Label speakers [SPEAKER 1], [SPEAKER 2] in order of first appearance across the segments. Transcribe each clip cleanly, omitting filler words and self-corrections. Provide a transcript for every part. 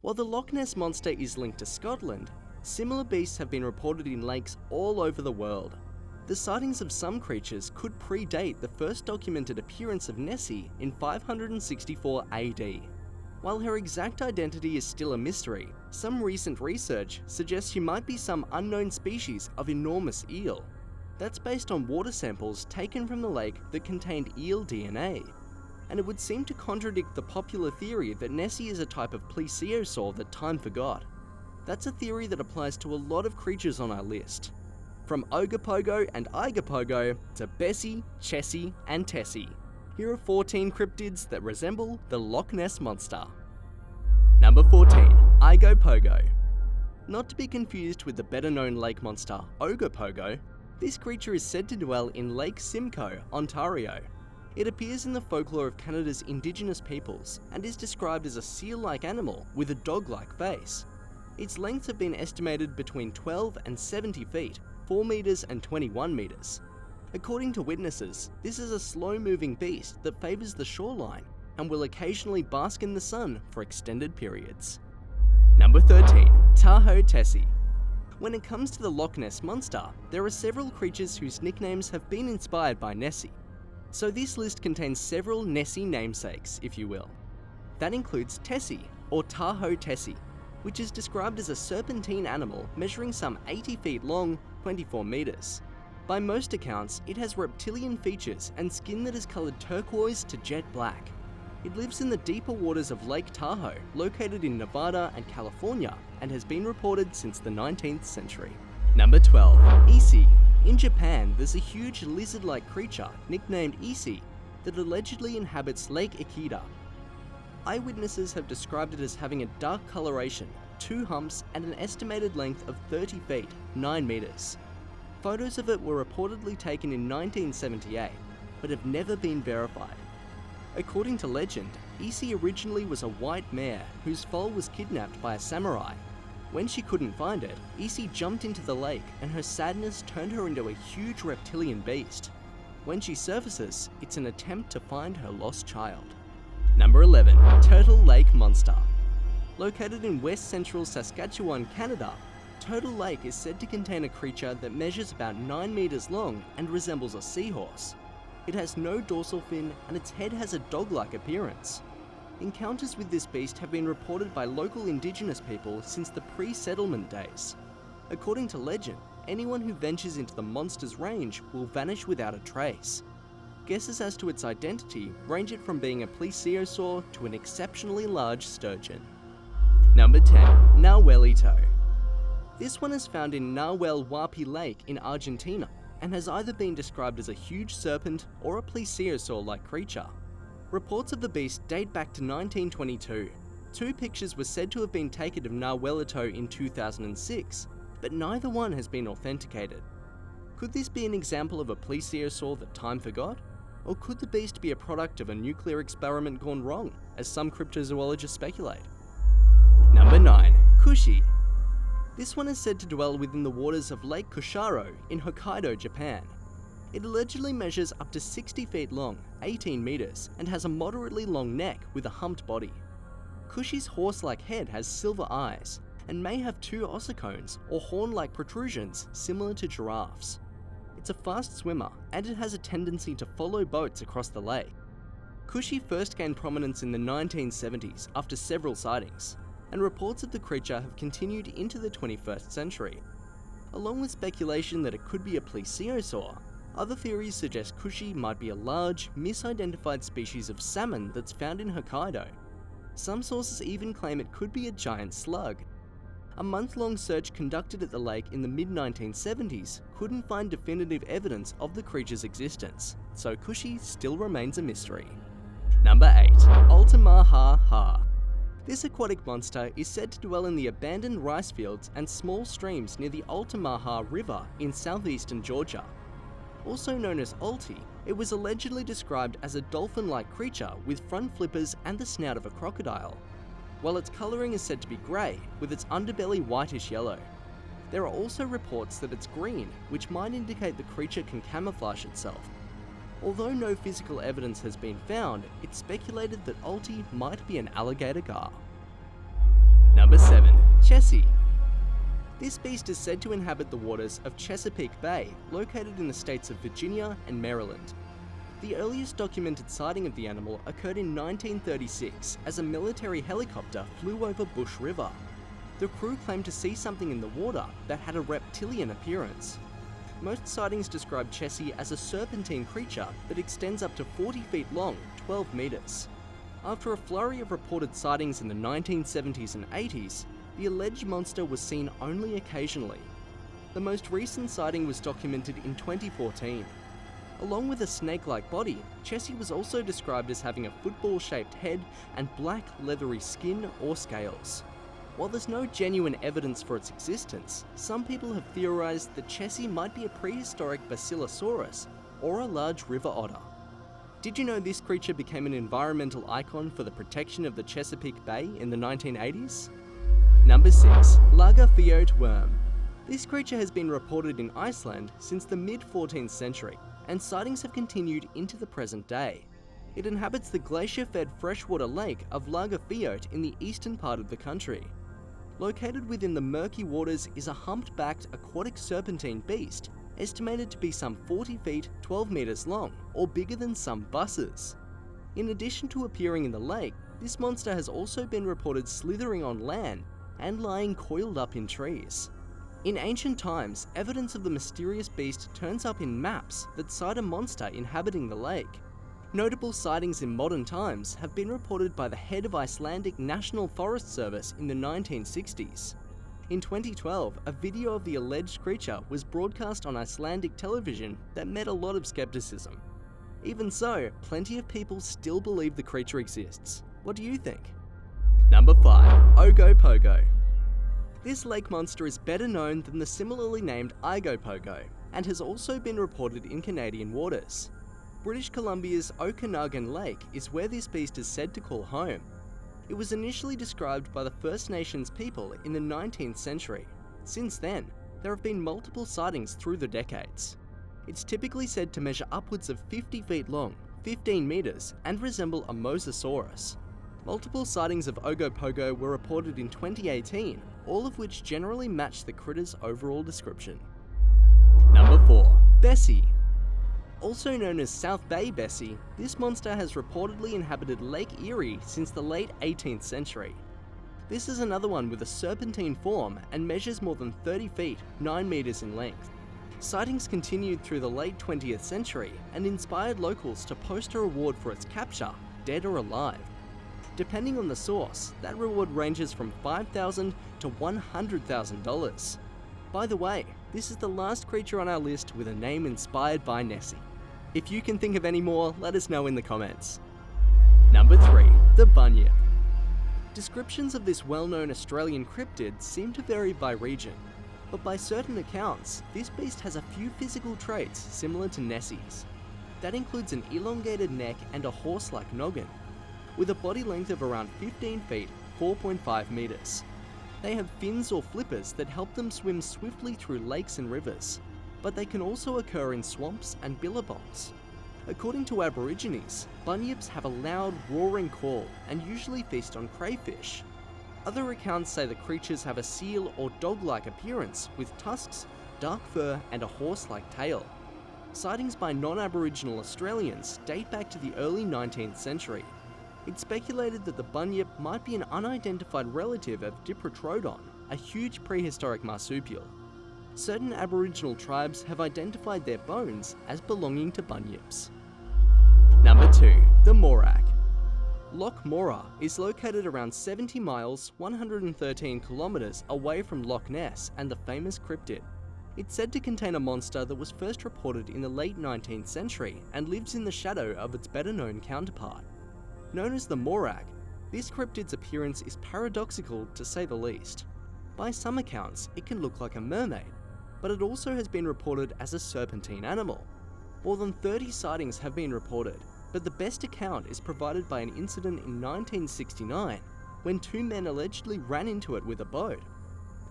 [SPEAKER 1] While the Loch Ness Monster is linked to Scotland, similar beasts have been reported in lakes all over the world. The sightings of some creatures could predate the first documented appearance of Nessie in 564 AD. While her exact identity is still a mystery, some recent research suggests she might be some unknown species of enormous eel. That's based on water samples taken from the lake that contained eel DNA. And it would seem to contradict the popular theory that Nessie is a type of plesiosaur that time forgot. That's a theory that applies to a lot of creatures on our list. From Ogopogo and Igopogo to Bessie, Chessie and Tessie. Here are 14 cryptids that resemble the Loch Ness Monster. Number 14. Igopogo. Not to be confused with the better known lake monster Ogopogo, this creature is said to dwell in Lake Simcoe, Ontario. It appears in the folklore of Canada's Indigenous peoples and is described as a seal-like animal with a dog-like face. Its lengths have been estimated between 12 and 70 feet, 4 meters and 21 meters. According to witnesses, this is a slow-moving beast that favors the shoreline and will occasionally bask in the sun for extended periods. Number 13. TAHOE Tessie. When it comes to the Loch Ness Monster, there are several creatures whose nicknames have been inspired by Nessie. So this list contains several Nessie namesakes, if you will. That includes Tessie, or TAHOE Tessie, which is described as a serpentine animal measuring some 80 feet long, 24 meters. By most accounts, it has reptilian features and skin that is colored turquoise to jet black. It lives in the deeper waters of Lake Tahoe, located in Nevada and California, and has been reported since the 19th century. Number 12. ISSIE. In Japan, there's a huge lizard-like creature nicknamed ISSIE that allegedly inhabits Lake Ikeda. Eyewitnesses have described it as having a dark coloration, 2 humps, and an estimated length of 30 feet, 9 meters. Photos of it were reportedly taken in 1978, but have never been verified. According to legend, ISSIE originally was a white mare whose foal was kidnapped by a samurai. When she couldn't find it, ISSIE jumped into the lake and her sadness turned her into a huge reptilian beast. When she surfaces, it's an attempt to find her lost child. Number 11. Turtle Lake Monster. Located in west central Saskatchewan, Canada, Turtle Lake is said to contain a creature that measures about 9 meters long and resembles a seahorse. It has no dorsal fin and its head has a dog-like appearance. Encounters with this beast have been reported by local indigenous people since the pre-settlement days. According to legend, anyone who ventures into the monster's range will vanish without a trace. Guesses as to its identity range it from being a plesiosaur to an exceptionally large sturgeon. Number 10. Nahuelito. This one is found in Nahuel Huapi Lake in Argentina and has either been described as a huge serpent or a plesiosaur-like creature. Reports of the beast date back to 1922. 2 pictures were said to have been taken of Nahuelito in 2006, but neither one has been authenticated. Could this be an example of a plesiosaur that time forgot? Or could the beast be a product of a nuclear experiment gone wrong, as some cryptozoologists speculate? Number 9. KUSSIE. This one is said to dwell within the waters of Lake Kushiro in Hokkaido, Japan. It allegedly measures up to 60 feet long, 18 meters, and has a moderately long neck with a humped body. KUSSIE's horse-like head has silver eyes, and may have 2 ossicones or horn-like protrusions similar to giraffes. It's a fast swimmer, and it has a tendency to follow boats across the lake. KUSSIE first gained prominence in the 1970s after several sightings, and reports of the creature have continued into the 21st century. Along with speculation that it could be a plesiosaur, other theories suggest KUSSIE might be a large, misidentified species of salmon that's found in Hokkaido. Some sources even claim it could be a giant slug. A month-long search conducted at the lake in the mid-1970s couldn't find definitive evidence of the creature's existence, so KUSSIE still remains a mystery. Number 8. ALTAMAHA-HA. This aquatic monster is said to dwell in the abandoned rice fields and small streams near the ALTAMAHA River in southeastern Georgia. Also known as Alti, it was allegedly described as a dolphin-like creature with front flippers and the snout of a crocodile, while its colouring is said to be grey, with its underbelly whitish yellow. There are also reports that it's green, which might indicate the creature can camouflage itself. Although no physical evidence has been found, it's speculated that Alti might be an alligator gar. Chessie. This beast is said to inhabit the waters of Chesapeake Bay, located in the states of Virginia and Maryland. The earliest documented sighting of the animal occurred in 1936 as a military helicopter flew over Bush River. The crew claimed to see something in the water that had a reptilian appearance. Most sightings describe Chessie as a serpentine creature that extends up to 40 feet long, 12 meters. After a flurry of reported sightings in the 1970s and 80s, the alleged monster was seen only occasionally. The most recent sighting was documented in 2014. Along with a snake-like body, Chessie was also described as having a football-shaped head and black, leathery skin or scales. While there's no genuine evidence for its existence, some people have theorized that Chessie might be a prehistoric basilosaurus or a large river otter. Did you know this creature became an environmental icon for the protection of the Chesapeake Bay in the 1980s? Number 6. Lagerfjord worm. This creature has been reported in Iceland since the mid-14th century, and sightings have continued into the present day. It inhabits the glacier-fed freshwater lake of Lagerfjord in the eastern part of the country. Located within the murky waters is a humped-backed aquatic serpentine beast, estimated to be some 40 feet, 12 meters long, or bigger than some buses. In addition to appearing in the lake, this monster has also been reported slithering on land and lying coiled up in trees. In ancient times, evidence of the mysterious beast turns up in maps that cite a monster inhabiting the lake. Notable sightings in modern times have been reported by the head of Icelandic National Forest Service in the 1960s. In 2012, a video of the alleged creature was broadcast on Icelandic television that met a lot of skepticism. Even so, plenty of people still believe the creature exists. What do you think? Number 5. Ogopogo. This lake monster is better known than the similarly named Igopogo, and has also been reported in Canadian waters. British Columbia's Okanagan Lake is where this beast is said to call home. It was initially described by the First Nations people in the 19th century. Since then, there have been multiple sightings through the decades. It's typically said to measure upwards of 50 feet long, 15 meters, and resemble a mosasaurus. Multiple sightings of Ogopogo were reported in 2018, all of which generally match the critter's overall description. Number 4. Bessie. Also known as South Bay Bessie, this monster has reportedly inhabited Lake Erie since the late 18th century. This is another one with a serpentine form and measures more than 30 feet, 9 meters in length. Sightings continued through the late 20th century and inspired locals to post a reward for its capture, dead or alive. Depending on the source, that reward ranges from $5,000 to $100,000. By the way, this is the last creature on our list with a name inspired by Nessie. If you can think of any more, let us know in the comments. Number 3. The BUNYIP. Descriptions of this well-known Australian cryptid seem to vary by region, but by certain accounts, this beast has a few physical traits similar to Nessie's. That includes an elongated neck and a horse-like noggin, with a body length of around 15 feet, 4.5 meters. They have fins or flippers that help them swim swiftly through lakes and rivers, but they can also occur in swamps and billabongs. According to Aborigines, bunyips have a loud, roaring call and usually feast on crayfish. Other accounts say the creatures have a seal or dog-like appearance with tusks, dark fur, and a horse-like tail. Sightings by non-Aboriginal Australians date back to the early 19th century. It's speculated that the bunyip might be an unidentified relative of Diprotrodon, a huge prehistoric marsupial. Certain Aboriginal tribes have identified their bones as belonging to bunyips. Number 2. The MORAG. Loch Mora is located around 70 miles, 113 kilometers away from Loch Ness and the famous cryptid. It's said to contain a monster that was first reported in the late 19th century and lives in the shadow of its better-known counterpart. Known as the MORAG, this cryptid's appearance is paradoxical to say the least. By some accounts, it can look like a mermaid, but it also has been reported as a serpentine animal. More than 30 sightings have been reported, but the best account is provided by an incident in 1969 when two men allegedly ran into it with a boat.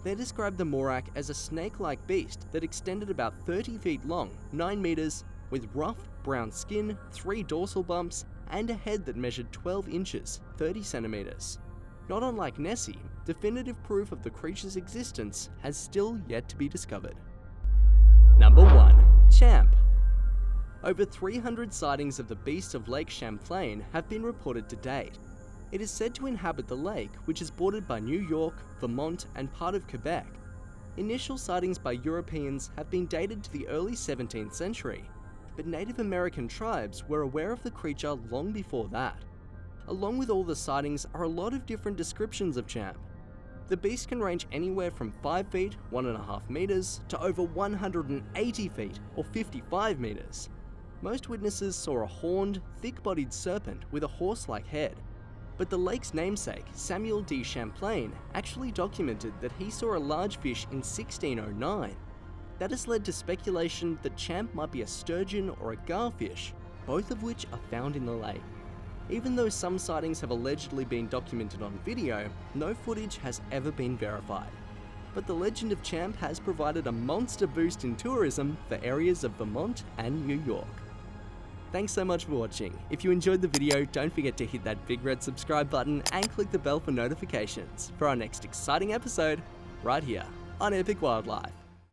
[SPEAKER 1] They described the MORAG as a snake-like beast that extended about 30 feet long, 9 meters, with rough, brown skin, 3 dorsal bumps, and a head that measured 12 inches, 30 centimeters. Not unlike Nessie, definitive proof of the creature's existence has still yet to be discovered. Number 1. Champ. Over 300 sightings of the beast of Lake Champlain have been reported to date. It is said to inhabit the lake, which is bordered by New York, Vermont, and part of Quebec. Initial sightings by Europeans have been dated to the early 17th century, but Native American tribes were aware of the creature long before that. Along with all the sightings are a lot of different descriptions of Champ. The beast can range anywhere from 5 feet, 1.5 meters, to over 180 feet, or 55 meters. Most witnesses saw a horned, thick-bodied serpent with a horse-like head. But the lake's namesake, Samuel D. Champlain, actually documented that he saw a large fish in 1609. That has led to speculation that Champ might be a sturgeon or a garfish, both of which are found in the lake. Even though some sightings have allegedly been documented on video, no footage has ever been verified. But the legend of Champ has provided a monster boost in tourism for areas of Vermont and New York. Thanks so much for watching. If you enjoyed the video, don't forget to hit that big red subscribe button and click the bell for notifications for our next exciting episode right here on Epic Wildlife.